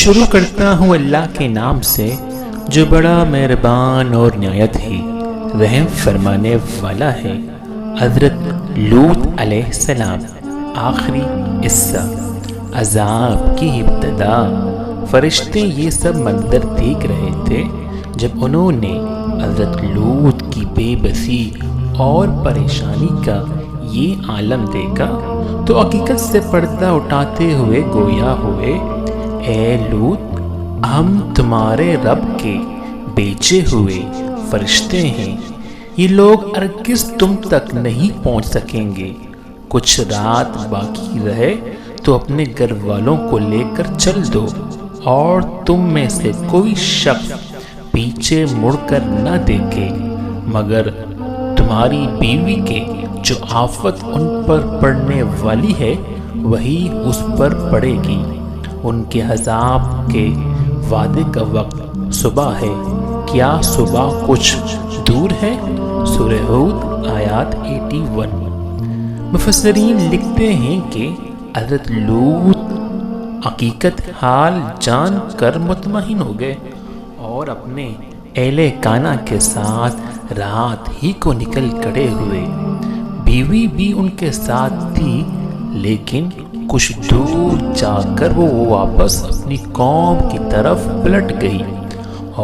شروع کرتا ہوں اللہ کے نام سے جو بڑا مہربان اور نہایت ہی رحم فرمانے والا ہے۔ حضرت لوط علیہ السلام آخری حصہ۔ عذاب کی ابتدا۔ فرشتے یہ سب منظر دیکھ رہے تھے جب انہوں نے حضرت لوط کی بے بسی اور پریشانی کا یہ عالم دیکھا تو حقیقت سے پردہ اٹھاتے ہوئے گویا ہوئے، اے لوط، ہم تمہارے رب کے بیچے ہوئے فرشتے ہیں، یہ لوگ ہرگز تم تک نہیں پہنچ سکیں گے۔ کچھ رات باقی رہے تو اپنے گھر والوں کو لے کر چل دو، اور تم میں سے کوئی شخص پیچھے مڑ کر نہ دیکھے مگر تمہاری بیوی کے جو آفت ان پر پڑنے والی ہے وہی اس پر پڑے گی۔ ان کے عذاب کے وعدے کا وقت صبح ہے، کیا صبح کچھ دور ہے؟ سورہ ہود آیات 81۔ مفسرین لکھتے ہیں کہ حضرت لوط حقیقت حال جان کر مطمئن ہو گئے اور اپنے اہل خانہ کے ساتھ رات ہی کو نکل کھڑے ہوئے۔ بیوی بھی ان کے ساتھ تھی، لیکن کچھ دور جا کر وہ واپس اپنی قوم کی طرف پلٹ گئی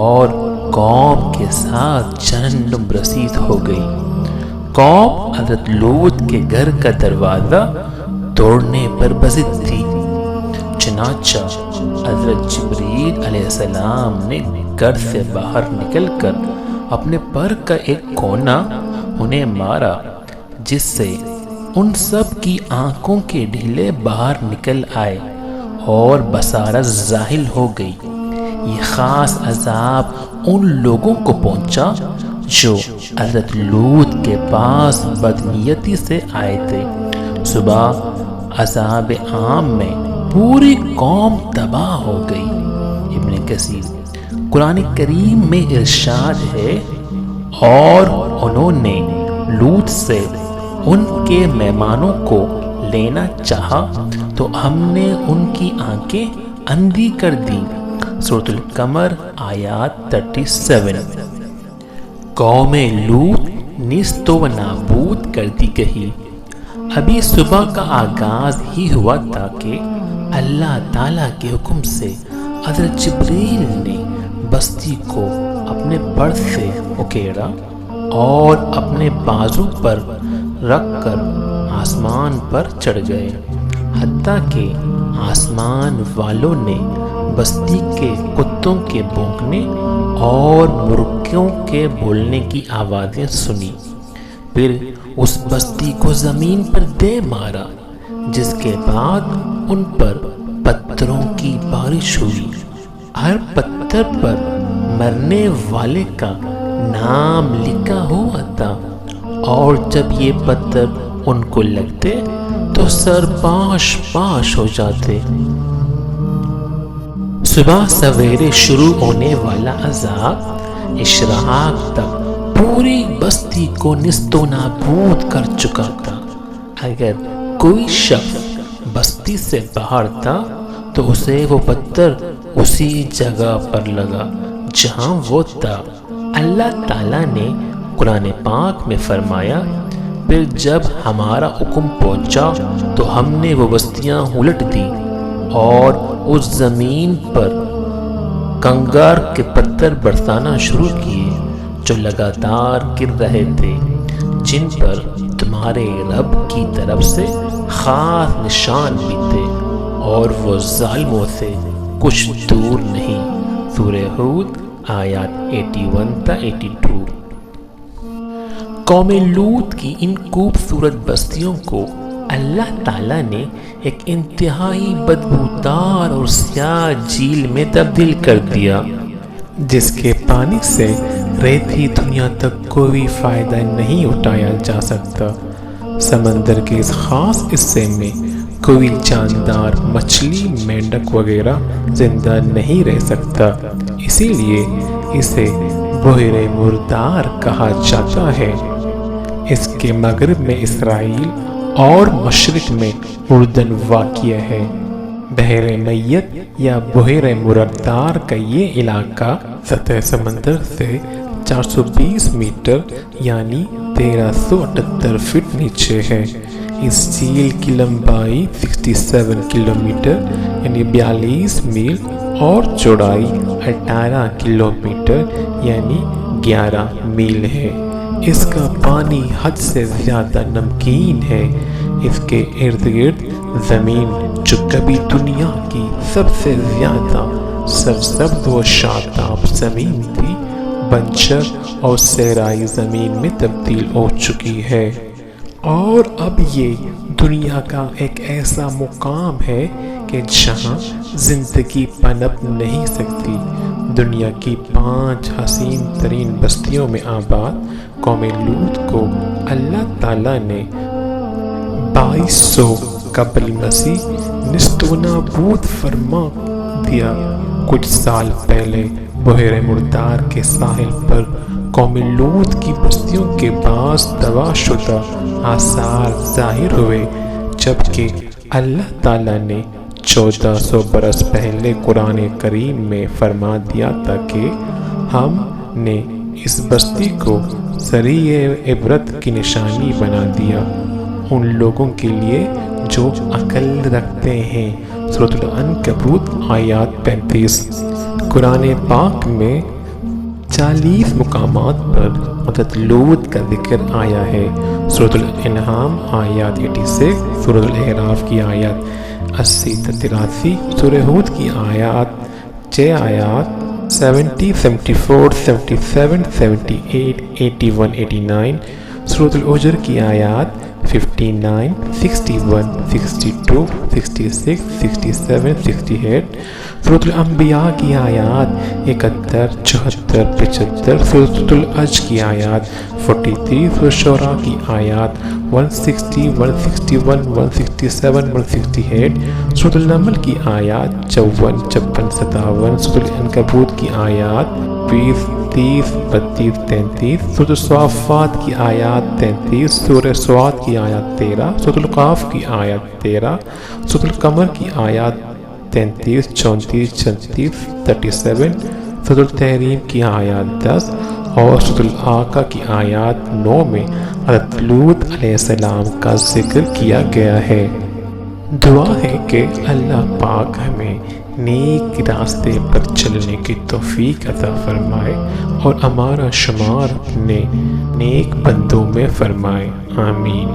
اور قوم کے ساتھ جہنم رسید ہو گئی۔ قوم حضرت لوط کے گھر کا دروازہ توڑنے پر بضد تھی، چنانچہ حضرت جبریل علیہ السلام نے گھر سے باہر نکل کر اپنے پر کا ایک کونا انہیں مارا، جس سے ان سب کی آنکھوں کے ڈھیلے باہر نکل آئے اور بصارت ظاہر ہو گئی۔ یہ خاص عذاب ان لوگوں کو پہنچا جو حضرت لوط کے پاس بدنیتی سے آئے تھے۔ صبح عذاب عام میں پوری قوم تباہ ہو گئی۔ ابن کثیر۔ قرآن کریم میں ارشاد ہے، اور انہوں نے لوط سے ان کے مہمانوں کو لینا چاہا تو ہم نے ان کی آنکھیں اندھی کر دی۔ سورۃ القمر آیات 37۔ قوم لوط نیست و نابود کر دی گئی۔ ابھی صبح کا آغاز ہی ہوا تھا کہ اللہ تعالیٰ کے حکم سے حضرت جبریل نے بستی کو اپنے پر سے اکھیڑا اور اپنے بازو پر رکھ کر آسمان پر چڑھ گئے، حتیٰ کہ آسمان والوں نے بستی کے کتوں کے بھونکنے اور مرغیوں کے بولنے کی آوازیں سنی۔ پھر اس بستی کو زمین پر دے مارا، جس کے بعد ان پر پتھروں کی بارش ہوئی۔ ہر پتھر پر مرنے والے کا نام لکھا ہوا تھا، اور جب یہ پتھر ان کو لگتے تو سر پاش پاش ہو جاتے۔ صبح سویرے شروع ہونے والا عذاب اشراق تک پوری بستی کو نیست و نابود کر چکا تھا۔ اگر کوئی شخص بستی سے باہر تھا تو اسے وہ پتھر اسی جگہ پر لگا جہاں وہ تھا۔ اللہ تعالیٰ نے قرآن پاک میں فرمایا، پھر جب ہمارا حکم پہنچا تو ہم نے وہ بستیاں الٹ دی اور اس زمین پر کنگار کے پتھر برسانا شروع کیے جو لگاتار گر رہے تھے، جن پر تمہارے رب کی طرف سے خاص نشان بھی تھے، اور وہ ظالموں سے کچھ دور نہیں۔ سورہ ہود آیات 81 تا 82۔ قوم لوط کی ان خوبصورت بستیوں کو اللہ تعالیٰ نے ایک انتہائی بدبودار اور سیاہ جھیل میں تبدیل کر دیا، جس کے پانی سے ریتی دنیا تک کوئی فائدہ نہیں اٹھایا جا سکتا۔ سمندر کے اس خاص حصے میں کوئی جاندار مچھلی، مینڈک وغیرہ زندہ نہیں رہ سکتا، اسی لیے اسے بحیرہ مردار کہا جاتا ہے۔ اس کے مغرب میں اسرائیل اور مشرق میں اردن واقع ہے۔ بحر میت یا بحیر مردار کا یہ علاقہ سطح سمندر سے 420 میٹر یعنی 1378 فٹ نیچے ہے۔ اس جھیل کی لمبائی 67 کلومیٹر یعنی 42 میل اور چوڑائی 18 کلومیٹر یعنی 11 میل ہے۔ اس کا پانی حد سے زیادہ نمکین ہے۔ اس کے ارد گرد زمین جو کبھی دنیا کی سب سے زیادہ سرسبز و شاداب زمین تھی، بنجر اور صحرائی زمین میں تبدیل ہو چکی ہے، اور اب یہ دنیا کا ایک ایسا مقام ہے کہ جہاں زندگی پنپ نہیں سکتی۔ دنیا کی 5 حسین ترین بستیوں میں آباد قوم لوط کو اللہ تعالیٰ نے 2200 قبل مسیح نیست و نابود فرما دیا۔ کچھ سال پہلے بحیر مردار کے ساحل پر قوم لوط کی بستیوں کے بعض تباہ شدہ آثار ظاہر ہوئے، جبکہ اللہ تعالیٰ نے 1400 برس پہلے قرآن کریم میں فرما دیا تھا کہ ہم نے اس بستی کو ذریعہ عبرت کی نشانی بنا دیا ان لوگوں کے لیے جو عقل رکھتے ہیں۔ سورۃ العنکبوت آیات 35۔ قرآن پاک میں 40 مقامات پر حضرت لوط کا ذکر آیا ہے۔ سورۃ الانعام آیات 86، سورۃ الاعراف کی آیات 80 تا 83، سورہ ہود کی آیات 6 آیات 70، 74، 77، 78، 81، 89، سورۃ الحجر کی آیات 59، 61، 62، 66، 67، 68، سورۃ الانبیاء کی آیات 71، 74، 75، سورۃ الحج کی آیات 43، سورۃ شعراء کی آیات 160، 161، 167، 168، سورۃ النمل کی آیات 54، 56، 57، سورۃ العنکبوت کی آیات 20، 30، 32، 33، سورۃ الصافات کی آیات 33، سورہ سواد کی آیات 13، سورۃ القاف کی آیات 13، سورۃ القمر کی آیات 33، 34، 36، 37، سورۃ التحریم کی آیات 10 اور سورۃ الحاقہ کی آیات 9 میں حضرت لوط علیہ السلام کا ذکر کیا گیا ہے۔ دعا ہے کہ اللہ پاک ہمیں نیک راستے پر چلنے کی توفیق عطا فرمائے اور ہمارا شمار اپنے نیک بندوں میں فرمائے، آمین۔